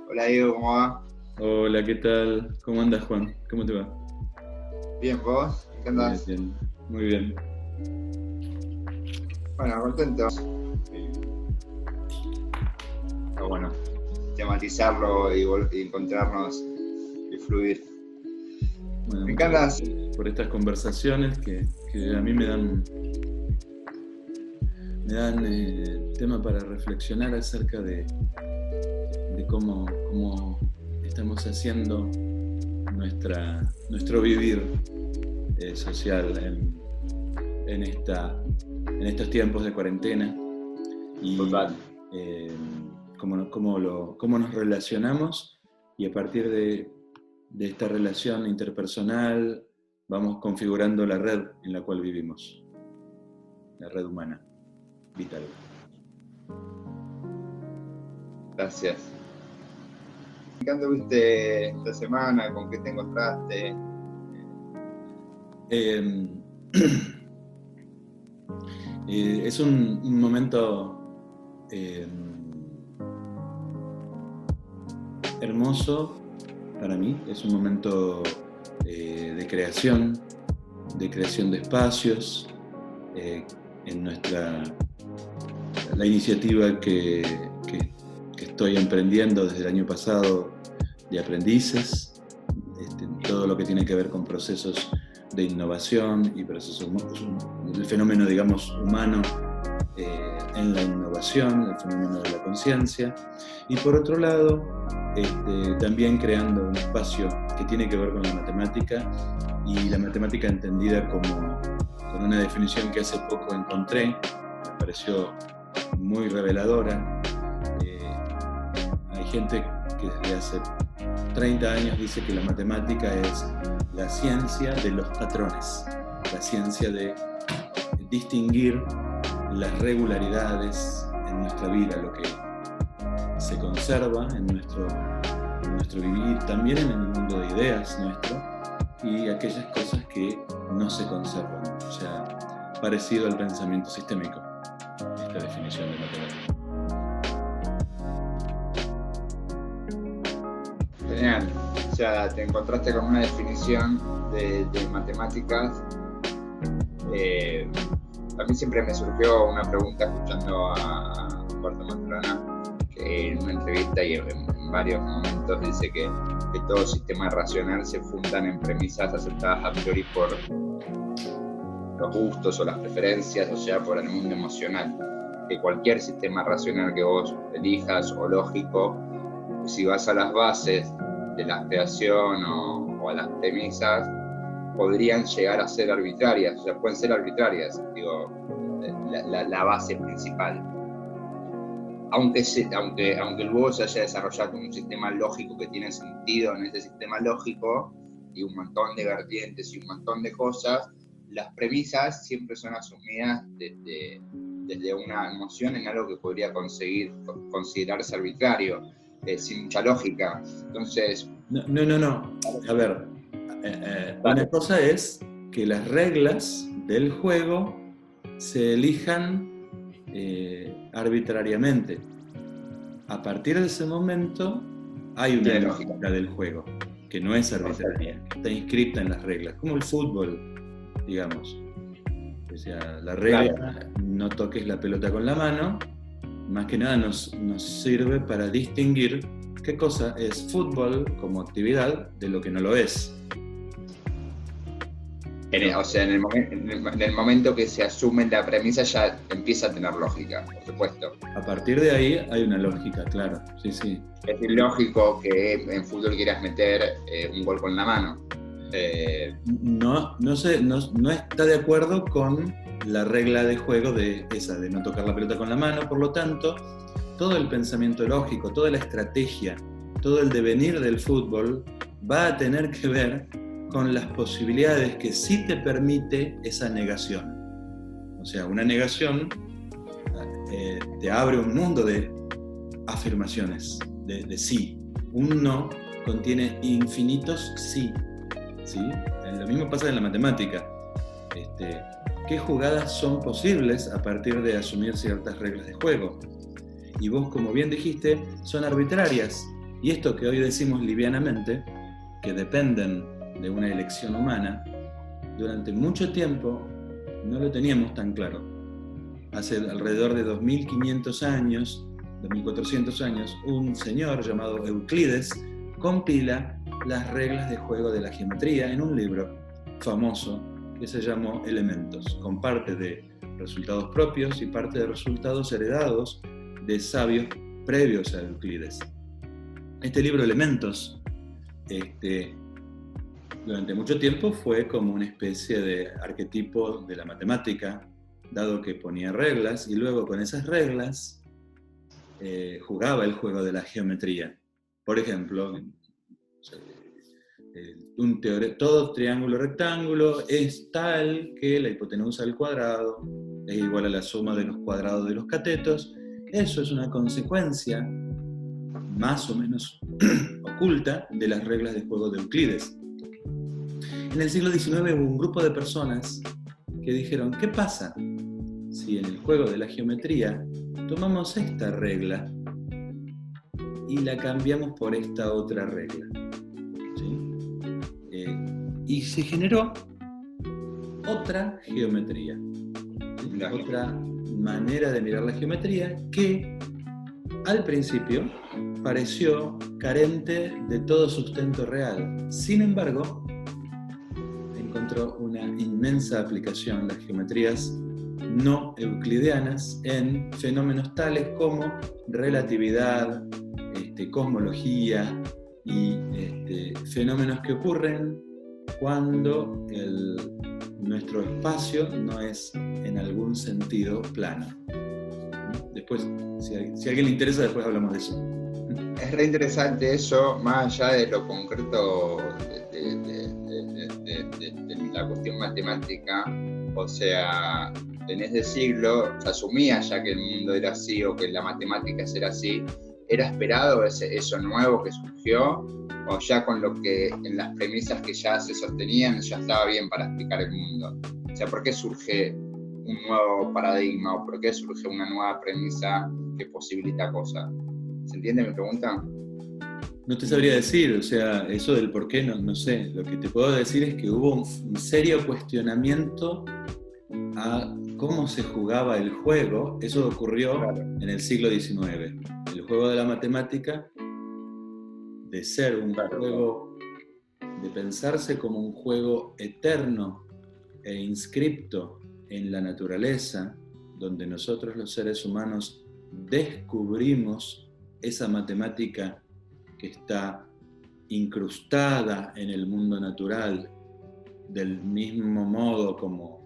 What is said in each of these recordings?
Hola Diego, ¿cómo va? Hola, ¿qué tal? ¿Cómo andas, Juan? ¿Cómo te va? Bien, ¿vos? ¿Qué Bien, andás? bien. Muy bien. Bueno, contento. Pero bueno, tematizarlo y encontrarnos y fluir. Bueno, ¿En qué muchas andás? gracias por estas conversaciones que a mí me dan tema para reflexionar acerca de cómo estamos haciendo nuestro vivir social en estos tiempos de cuarentena y Total. cómo nos relacionamos, y a partir de esta relación interpersonal vamos configurando la red en la cual vivimos, la red humana, vital. Gracias. ¿En qué anduviste esta semana? ¿Con qué te encontraste? Eh, es un momento hermoso para mí, es un momento de creación de espacios, en la iniciativa que estoy emprendiendo desde el año pasado de aprendices, todo lo que tiene que ver con procesos de innovación y procesos, el fenómeno, digamos, humano en la innovación, el fenómeno de la conciencia, y por otro lado, también creando un espacio que tiene que ver con la matemática, y la matemática entendida con una definición que hace poco encontré, me pareció muy reveladora. Hay gente que desde hace 30 años dice que la matemática es la ciencia de los patrones, la ciencia de distinguir las regularidades en nuestra vida, lo que se conserva en nuestro vivir, también en el mundo de ideas nuestro, y aquellas cosas que no se conservan. O sea, parecido al pensamiento sistémico, esta definición de matemática. Genial. O sea, te encontraste con una definición de matemáticas. A mí siempre me surgió una pregunta escuchando a Puerto Maturana, que en una entrevista y en varios momentos dice que todo sistema racional se fundan en premisas aceptadas a priori por los gustos o las preferencias, o sea, por el mundo emocional. Que cualquier sistema racional que vos elijas o lógico, si vas a las bases de la creación o a las premisas, podrían llegar a ser arbitrarias, o sea, pueden ser arbitrarias, digo, la base principal. Aunque luego se haya desarrollado como un sistema lógico que tiene sentido en ese sistema lógico, y un montón de vertientes y un montón de cosas, las premisas siempre son asumidas desde una emoción en algo que podría considerarse arbitrario, sin mucha lógica. Entonces... No. A ver, una cosa es que las reglas del juego se elijan arbitrariamente. A partir de ese momento hay una lógica del juego que no es arbitraria, que está inscrita en las reglas, como el fútbol, digamos. O sea, la regla, claro, no toques la pelota con la mano, más que nada nos sirve para distinguir qué cosa es fútbol como actividad de lo que no lo es. O sea, en el momento que se asume la premisa ya empieza a tener lógica, por supuesto. A partir de ahí hay una lógica, claro, sí. Es ilógico que en fútbol quieras meter un gol con la mano. No está de acuerdo con la regla de juego de no tocar la pelota con la mano. Por lo tanto, todo el pensamiento lógico, toda la estrategia, todo el devenir del fútbol va a tener que ver con las posibilidades que sí te permite esa negación. O sea, una negación te abre un mundo de afirmaciones, de sí. Un no contiene infinitos sí. ¿Sí? Lo mismo pasa en la matemática. qué jugadas son posibles a partir de asumir ciertas reglas de juego. Y vos, como bien dijiste, son arbitrarias. Y esto que hoy decimos livianamente, que dependen de una elección humana, durante mucho tiempo no lo teníamos tan claro. Hace alrededor de 2500 años, 2400 años, un señor llamado Euclides compila las reglas de juego de la geometría en un libro famoso que se llamó Elementos, con parte de resultados propios y parte de resultados heredados de sabios previos a Euclides. Este libro Elementos, durante mucho tiempo fue como una especie de arquetipo de la matemática, dado que ponía reglas y luego con esas reglas jugaba el juego de la geometría. Por ejemplo, todo triángulo rectángulo es tal que la hipotenusa al cuadrado es igual a la suma de los cuadrados de los catetos. Eso es una consecuencia más o menos oculta de las reglas de juego de Euclides. En el siglo XIX hubo un grupo de personas que dijeron, ¿qué pasa si en el juego de la geometría tomamos esta regla y la cambiamos por esta otra regla? ¿Sí? Y se generó otra geometría, ¿sí? Otra manera de mirar la geometría que al principio pareció carente de todo sustento real. Sin embargo, encontró una inmensa aplicación, las geometrías no euclidianas, en fenómenos tales como relatividad, cosmología y fenómenos que ocurren cuando nuestro espacio no es en algún sentido plano. Después, si a alguien le interesa, después hablamos de eso. Es re interesante eso, más allá de lo concreto de la cuestión matemática. O sea, en ese siglo se asumía ya que el mundo era así o que la matemática era así. ¿Era esperado eso nuevo que surgió? ¿O ya con lo que en las premisas que ya se sostenían ya estaba bien para explicar el mundo? O sea, ¿por qué surge un nuevo paradigma o por qué surge una nueva premisa que posibilita cosas? ¿Se entiende mi pregunta? No te sabría decir, o sea, eso del por qué no sé. Lo que te puedo decir es que hubo un serio cuestionamiento a cómo se jugaba el juego. Eso ocurrió en el siglo XIX. El juego de la matemática, de ser un juego, de pensarse como un juego eterno e inscripto en la naturaleza, donde nosotros los seres humanos descubrimos esa matemática que está incrustada en el mundo natural, del mismo modo como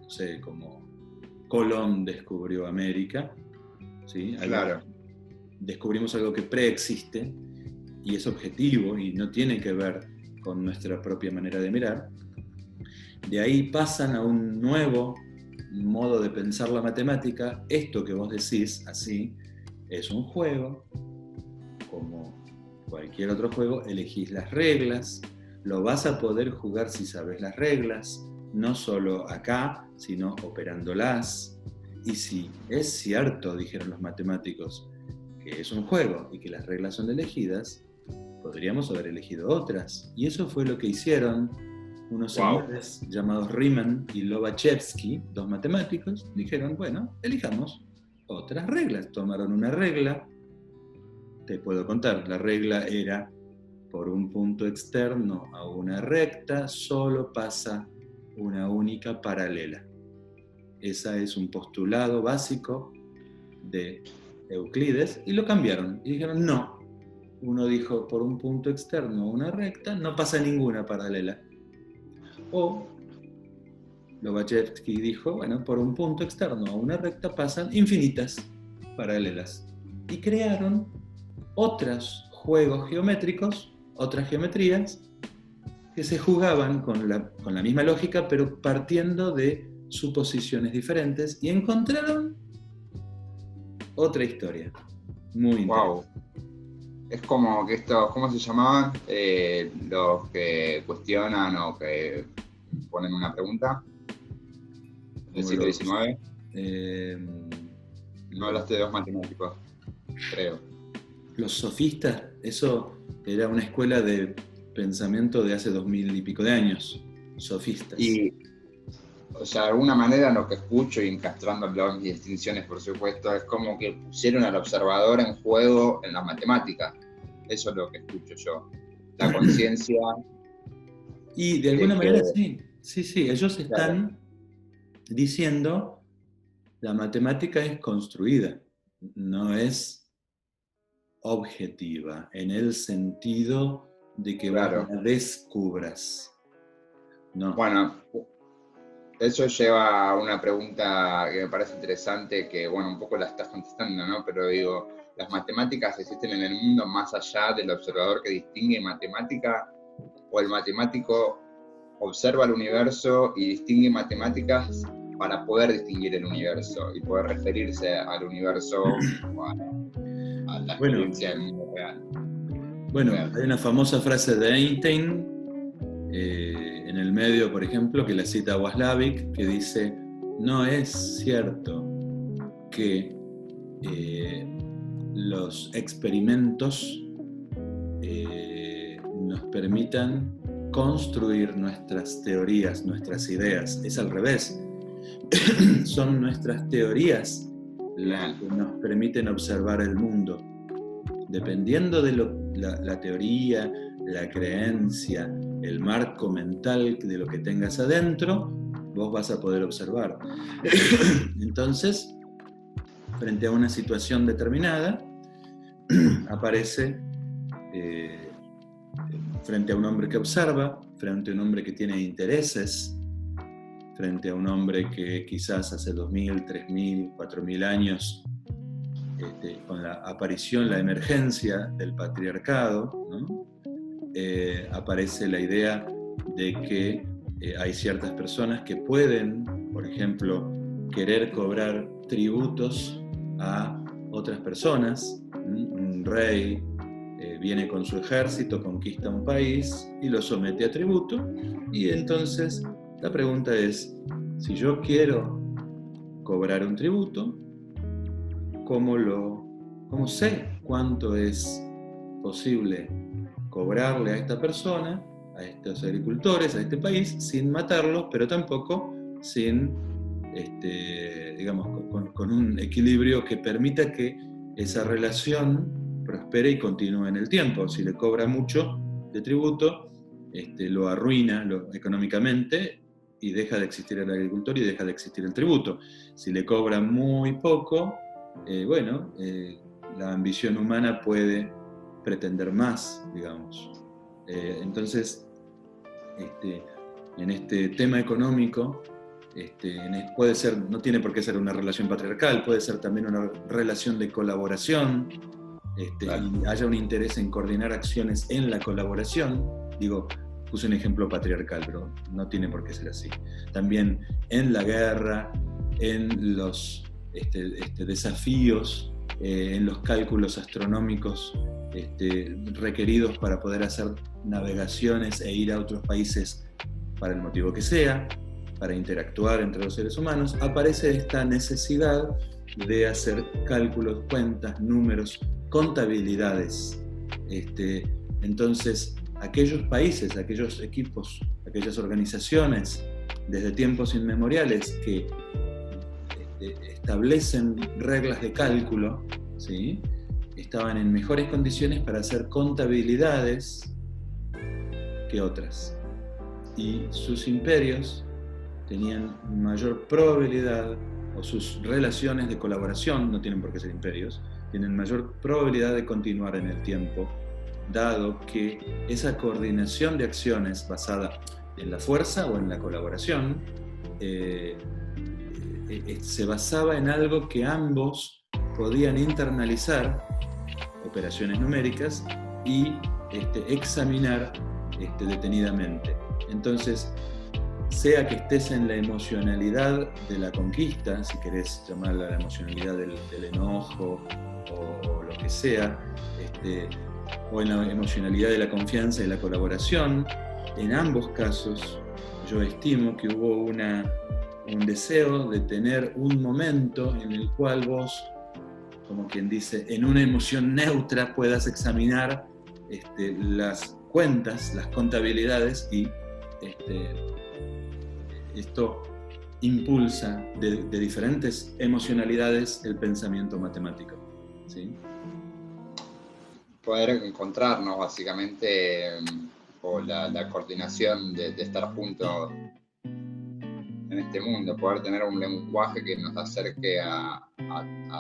Colón descubrió América, ¿sí? Claro. Descubrimos algo que preexiste y es objetivo y no tiene que ver con nuestra propia manera de mirar. De ahí pasan a un nuevo modo de pensar la matemática. Esto que vos decís, así, es un juego, como cualquier otro juego, elegís las reglas, lo vas a poder jugar si sabes las reglas, no solo acá, sino operándolas. Y si es cierto, dijeron los matemáticos, que es un juego y que las reglas son elegidas, podríamos haber elegido otras. Y eso fue lo que hicieron unos señores llamados Riemann y Lobachevsky, dos matemáticos. Dijeron, bueno, elijamos otras reglas. Tomaron una regla, te puedo contar, la regla era: por un punto externo a una recta solo pasa una única paralela. Ese es un postulado básico de Euclides y lo cambiaron y dijeron no. Uno dijo, por un punto externo a una recta no pasa ninguna paralela. O Lobachevsky dijo, bueno, por un punto externo a una recta pasan infinitas paralelas. Y crearon otros juegos geométricos, otras geometrías, que se jugaban con la misma lógica, pero partiendo de suposiciones diferentes, y encontraron otra historia. Muy interesante. Wow. Es como que estos, ¿cómo se llamaban? Los que cuestionan o que ponen una pregunta. ¿Del siglo XIX? No Los, hablaste de dos matemáticos, creo. los sofistas, eso era una escuela de pensamiento de hace 2000 y pico de años, sofistas. Y, o sea, de alguna manera lo que escucho, y encastrando las distinciones, por supuesto, es como que pusieron al observador en juego en la matemática. Eso es lo que escucho yo. La conciencia. Y de alguna manera sí, ellos Claro. están diciendo la matemática es construida, no es objetiva, en el sentido de que Claro. vos la descubras. No. Bueno, eso lleva a una pregunta que me parece interesante, que bueno, un poco la estás contestando, ¿no? Pero digo, ¿las matemáticas existen en el mundo más allá del observador que distingue matemática? ¿O el matemático observa el universo y distingue matemáticas para poder distinguir el universo y poder referirse al universo o a la experiencia del mundo real? Bueno, hay una famosa frase de Einstein en el medio, por ejemplo, que la cita Waslavic, que dice: no es cierto que los experimentos nos permitan construir nuestras teorías, nuestras ideas. Es al revés. Son nuestras teorías las que nos permiten observar el mundo. Dependiendo de la teoría, la creencia, el marco mental de lo que tengas adentro, vos vas a poder observar. Entonces, frente a una situación determinada, aparece frente a un hombre que observa, frente a un hombre que tiene intereses, frente a un hombre que quizás hace 2000, 3000, 4000 años, con la aparición, la emergencia del patriarcado, ¿no? Aparece la idea de que hay ciertas personas que pueden, por ejemplo, querer cobrar tributos a otras personas. Un rey viene con su ejército, conquista un país y lo somete a tributo, y entonces la pregunta es: si yo quiero cobrar un tributo, ¿cómo sé cuánto es posible cobrarle a esta persona, a estos agricultores, a este país, sin matarlos, pero tampoco sin, digamos, con un equilibrio que permita que esa relación prospere y continúe en el tiempo? Si le cobra mucho de tributo, lo arruina económicamente y deja de existir el agricultor y deja de existir el tributo. Si le cobra muy poco, la ambición humana puede pretender más, digamos. Entonces, en este tema económico, puede ser, no tiene por qué ser una relación patriarcal, puede ser también una relación de colaboración, claro. Y haya un interés en coordinar acciones en la colaboración. Digo, puse un ejemplo patriarcal, pero no tiene por qué ser así. También en la guerra, en los desafíos, en los cálculos astronómicos requeridos para poder hacer navegaciones e ir a otros países para el motivo que sea, para interactuar entre los seres humanos, aparece esta necesidad de hacer cálculos, cuentas, números, contabilidades. Entonces, aquellos países, aquellos equipos, aquellas organizaciones, desde tiempos inmemoriales que establecen reglas de cálculo, ¿sí?, estaban en mejores condiciones para hacer contabilidades que otras. Y sus imperios tenían mayor probabilidad, o sus relaciones de colaboración, no tienen por qué ser imperios, tienen mayor probabilidad de continuar en el tiempo, dado que esa coordinación de acciones basada en la fuerza o en la colaboración se basaba en algo que ambos podían internalizar, operaciones numéricas, y examinar detenidamente. Entonces, sea que estés en la emocionalidad de la conquista, si querés llamarla la emocionalidad del enojo o lo que sea, o en la emocionalidad de la confianza y la colaboración, en ambos casos yo estimo que hubo una un deseo de tener un momento en el cual vos, como quien dice, en una emoción neutra puedas examinar las cuentas, las contabilidades, y esto impulsa de diferentes emocionalidades el pensamiento matemático, ¿sí? Poder encontrarnos básicamente, o la coordinación de estar juntos en este mundo, poder tener un lenguaje que nos acerque a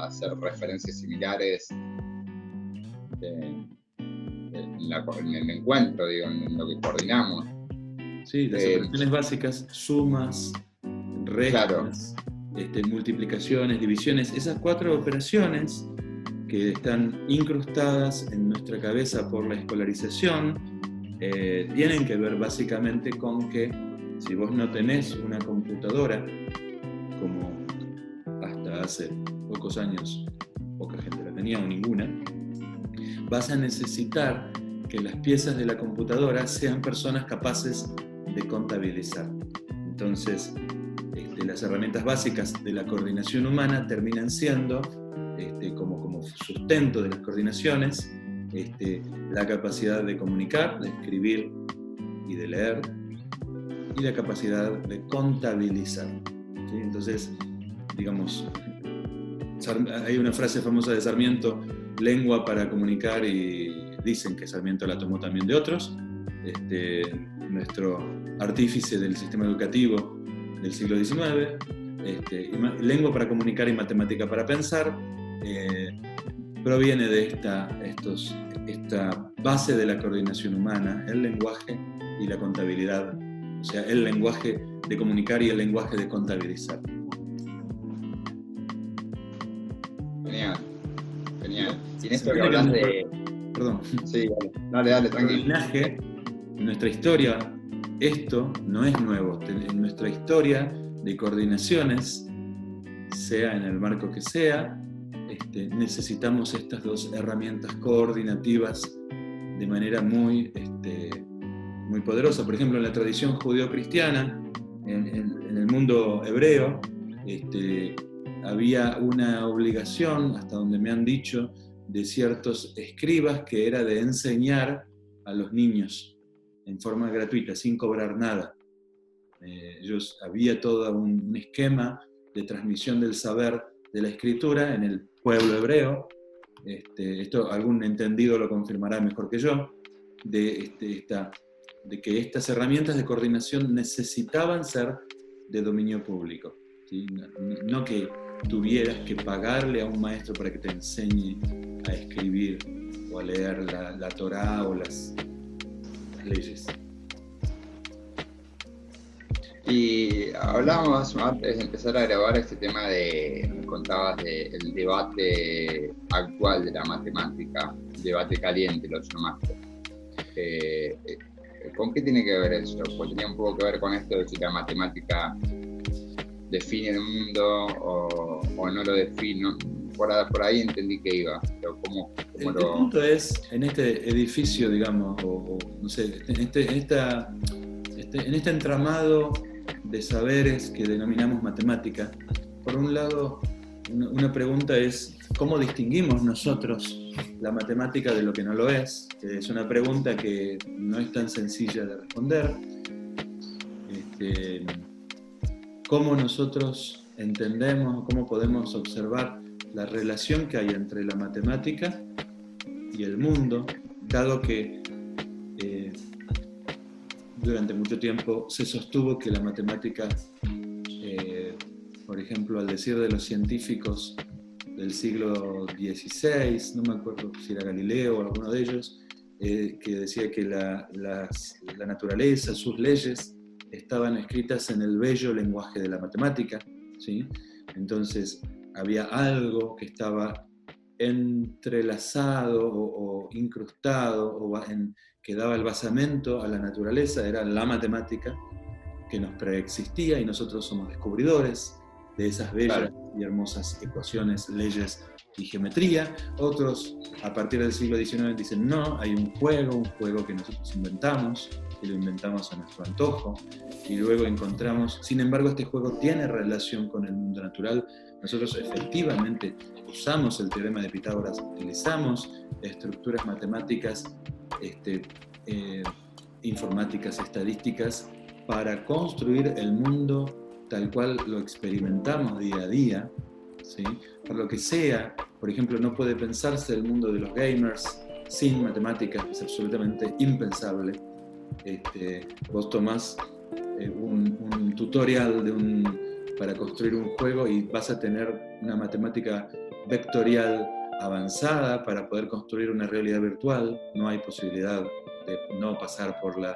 hacer referencias similares en el encuentro, digo, en lo que coordinamos. Sí, las operaciones básicas, sumas, restas, claro. Multiplicaciones, divisiones, esas 4 operaciones que están incrustadas en nuestra cabeza por la escolarización, tienen que ver básicamente con que si vos no tenés una computadora, como hasta hace pocos años poca gente la tenía o ninguna, vas a necesitar que las piezas de la computadora sean personas capaces de contabilizar. Entonces, las herramientas básicas de la coordinación humana terminan siendo, como sustento de las coordinaciones, la capacidad de comunicar, de escribir y de leer, y la capacidad de contabilizar. ¿Sí? Entonces, digamos, hay una frase famosa de Sarmiento, lengua para comunicar, y dicen que Sarmiento la tomó también de otros. Nuestro artífice del sistema educativo del siglo XIX, lengua para comunicar y matemática para pensar, proviene de esta base de la coordinación humana, el lenguaje y la contabilidad, o sea, el lenguaje de comunicar y el lenguaje de contabilizar. Genial, genial. Y en esto que hablas de... Perdón. Sí, dale, tranquilo. Linaje, en nuestra historia, esto no es nuevo. En nuestra historia de coordinaciones, sea en el marco que sea, necesitamos estas 2 herramientas coordinativas de manera muy poderosa. Por ejemplo, en la tradición judeo-cristiana, en el mundo hebreo, había una obligación, hasta donde me han dicho, de ciertos escribas, que era de enseñar a los niños en forma gratuita, sin cobrar nada. Había todo un esquema de transmisión del saber de la escritura en el pueblo hebreo. Esto algún entendido lo confirmará mejor que yo, de que estas herramientas de coordinación necesitaban ser de dominio público, ¿sí? No que tuvieras que pagarle a un maestro para que te enseñe a escribir o a leer la Torá o las leyes. Y hablábamos antes de empezar a grabar este tema me contabas del debate actual de la matemática, el debate caliente, lo llamaste. ¿Con qué tiene que ver eso? Pues tenía un poco que ver con esto de si la matemática define el mundo o no lo define. Por ahí entendí que iba. Pero el punto es, en este edificio, digamos, no sé, en este entramado de saberes que denominamos matemática, por un lado, una pregunta es, ¿cómo distinguimos nosotros la matemática de lo que no lo es? Es una pregunta que no es tan sencilla de responder. ¿Cómo nosotros entendemos, cómo podemos observar la relación que hay entre la matemática y el mundo, dado que durante mucho tiempo se sostuvo que la matemática, por ejemplo, al decir de los científicos del siglo XVI, no me acuerdo si era Galileo o alguno de ellos, que decía que la naturaleza, sus leyes, estaban escritas en el bello lenguaje de la matemática, ¿sí? Entonces había algo que estaba entrelazado o incrustado que daba el basamento a la naturaleza, era la matemática que nos preexistía y nosotros somos descubridores de esas bellas y hermosas ecuaciones, leyes y geometría. Otros, a partir del siglo XIX, dicen no, hay un juego que nosotros inventamos, que lo inventamos a nuestro antojo, y luego encontramos, sin embargo, este juego tiene relación con el mundo natural. Nosotros efectivamente usamos el teorema de Pitágoras, utilizamos estructuras matemáticas, informáticas, estadísticas, para construir el mundo tal cual lo experimentamos día a día, ¿sí? Por lo que sea, por ejemplo, no puede pensarse el mundo de los gamers sin matemáticas, es absolutamente impensable. Vos tomás un tutorial para construir un juego y vas a tener una matemática vectorial avanzada para poder construir una realidad virtual. No hay posibilidad de no pasar por la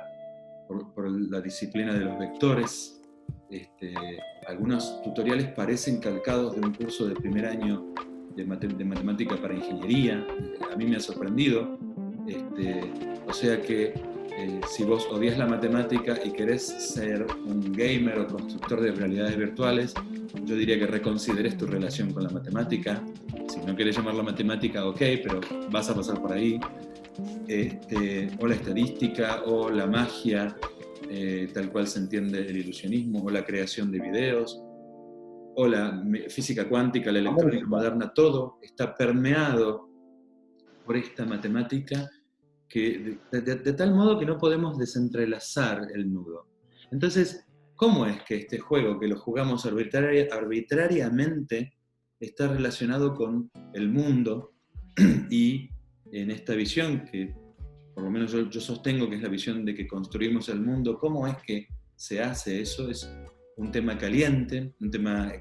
disciplina de los vectores. Algunos tutoriales parecen calcados de un curso de primer año de matemática para ingeniería. A mí me ha sorprendido. O sea que si vos odias la matemática y querés ser un gamer o constructor de realidades virtuales, yo diría que reconsideres tu relación con la matemática. Si no querés llamarla matemática, ok, pero vas a pasar por ahí. O la estadística, o la magia, tal cual se entiende el ilusionismo, o la creación de videos, o la física cuántica, la electrónica moderna, todo está permeado por esta matemática que, de tal modo que no podemos desentrelazar el nudo. Entonces, ¿cómo es que este juego, que lo jugamos arbitrariamente, está relacionado con el mundo? Y en esta visión, que por lo menos yo sostengo que es la visión de que construimos el mundo, ¿cómo es que se hace eso? Es un tema caliente, un tema,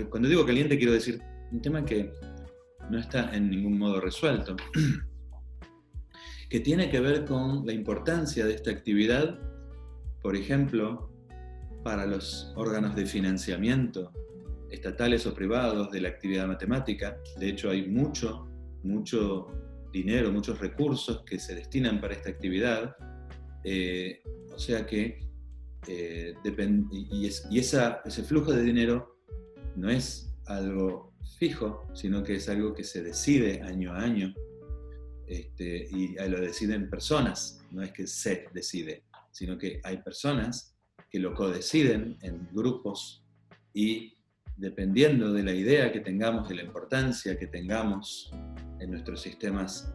cuando digo caliente quiero decir un tema que no está en ningún modo resuelto, que tiene que ver con la importancia de esta actividad, por ejemplo, para los órganos de financiamiento estatales o privados de la actividad matemática. De hecho, hay mucho dinero, muchos recursos que se destinan para esta actividad. O sea que ese flujo de dinero no es algo fijo, sino que es algo que se decide año a año, y lo deciden personas, no es que se decide, sino que hay personas que lo codeciden en grupos, y dependiendo de la idea que tengamos, de la importancia que tengamos en nuestros sistemas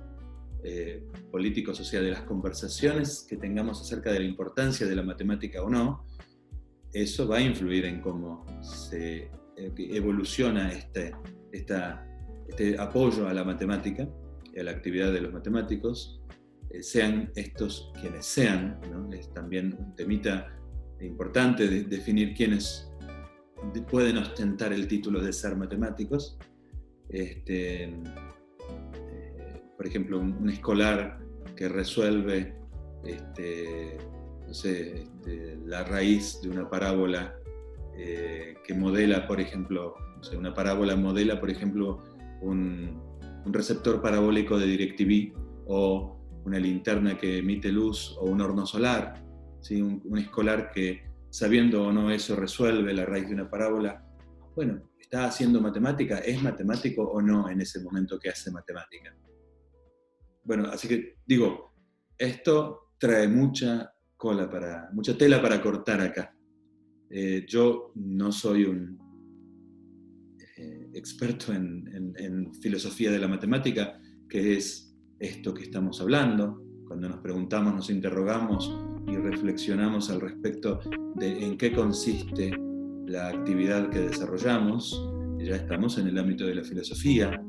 políticos, o sea, de las conversaciones que tengamos acerca de la importancia de la matemática o no, eso va a influir en cómo se evoluciona este apoyo a la matemática y a la actividad de los matemáticos, sean estos quienes sean, ¿no? Es también un temita importante de definir quiénes pueden ostentar el título de ser matemáticos. Por ejemplo, un escolar que resuelve la raíz de una parábola que modela, por ejemplo, una parábola modela, por ejemplo, un receptor parabólico de DirecTV, o una linterna que emite luz, o un horno solar, ¿sí? Un escolar que, sabiendo o no eso, resuelve la raíz de una parábola. Bueno, ¿está haciendo matemática? ¿Es matemático o no en ese momento que hace matemática? Bueno, así que digo, esto trae mucha tela para cortar acá. Yo no soy un experto en filosofía de la matemática, que es esto que estamos hablando. Cuando nos preguntamos, nos interrogamos y reflexionamos al respecto de en qué consiste la actividad que desarrollamos, ya estamos en el ámbito de la filosofía.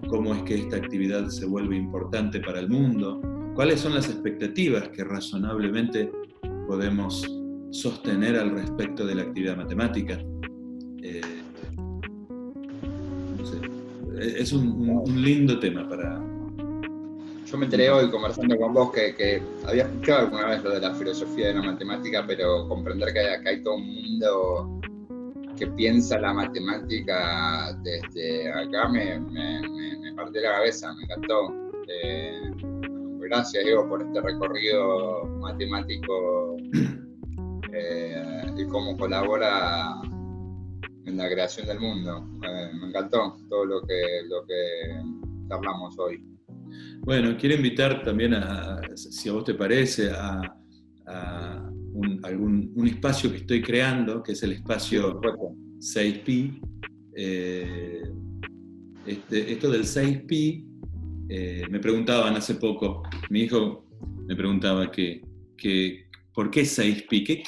¿Cómo es que esta actividad se vuelve importante para el mundo? ¿Cuáles son las expectativas que razonablemente podemos sostener al respecto de la actividad matemática? No sé, es un lindo tema para... Yo me enteré hoy conversando con vos que había escuchado alguna vez lo de la filosofía de la matemática, pero comprender que hay todo un mundo que piensa la matemática desde acá me partió la cabeza, me encantó. Gracias, Diego, por este recorrido matemático y cómo colabora en la creación del mundo. Me encantó todo lo que charlamos hoy. Bueno, quiero invitar también si a vos te parece, un espacio que estoy creando, que es el espacio 6Pi. Esto del 6Pi, me preguntaban hace poco, mi hijo me preguntaba ¿por qué 6Pi? ¿Qué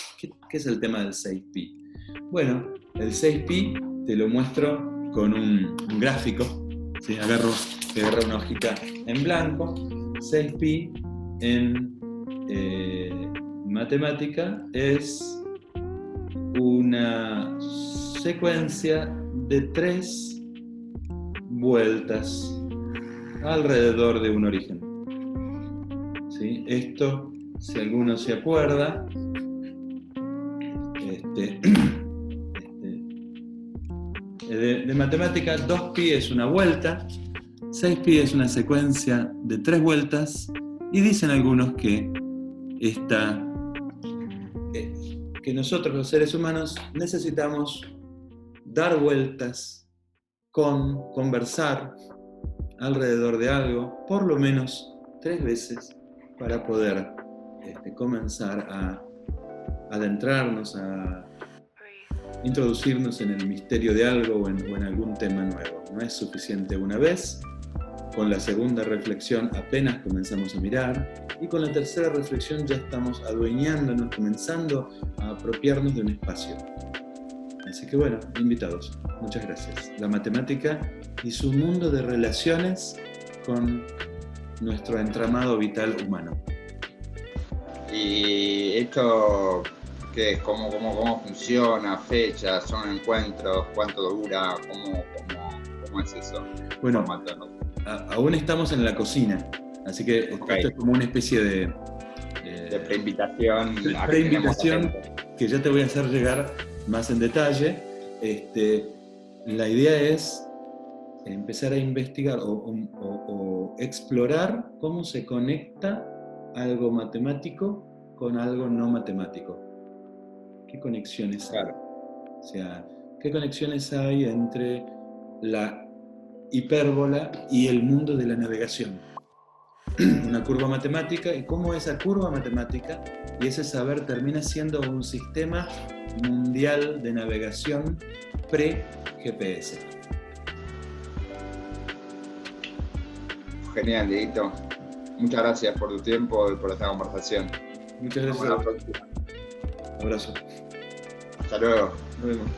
es el tema del 6Pi? Bueno, el 6Pi te lo muestro con un gráfico. ¿Sí? Agarro una hojita en blanco. 6Pi en matemática es una secuencia de 3 vueltas alrededor de un origen. ¿Sí? Esto, si alguno se acuerda, de matemática, 2pi es una vuelta, 6pi es una secuencia de 3 vueltas, y dicen algunos que nosotros los seres humanos necesitamos dar vueltas, conversar alrededor de algo, por lo menos 3 veces, para poder comenzar a adentrarnos, a introducirnos en el misterio de algo o en algún tema nuevo. No es suficiente una vez. Con la segunda reflexión apenas comenzamos a mirar, y con la tercera reflexión ya estamos adueñándonos, comenzando a apropiarnos de un espacio. Así que bueno, invitados, muchas gracias. La matemática y su mundo de relaciones con nuestro entramado vital humano. ¿Y esto qué es? ¿Cómo funciona? ¿Fechas? ¿Son encuentros? ¿Cuánto dura? ¿Cómo es eso? Bueno, aún estamos en la cocina, así que esto es como una especie de preinvitación. Preinvitación que ya te voy a hacer llegar más en detalle. La idea es empezar a investigar o explorar cómo se conecta algo matemático con algo no matemático. ¿Qué conexiones hay? O sea, ¿qué conexiones hay entre la hipérbola y el mundo de la navegación? Una curva matemática, y cómo esa curva matemática y ese saber termina siendo un sistema mundial de navegación pre-GPS. Genial, Dieguito. Muchas gracias por tu tiempo y por esta conversación. Muchas gracias. Hasta la próxima. Abrazo. Hasta luego. Nos vemos.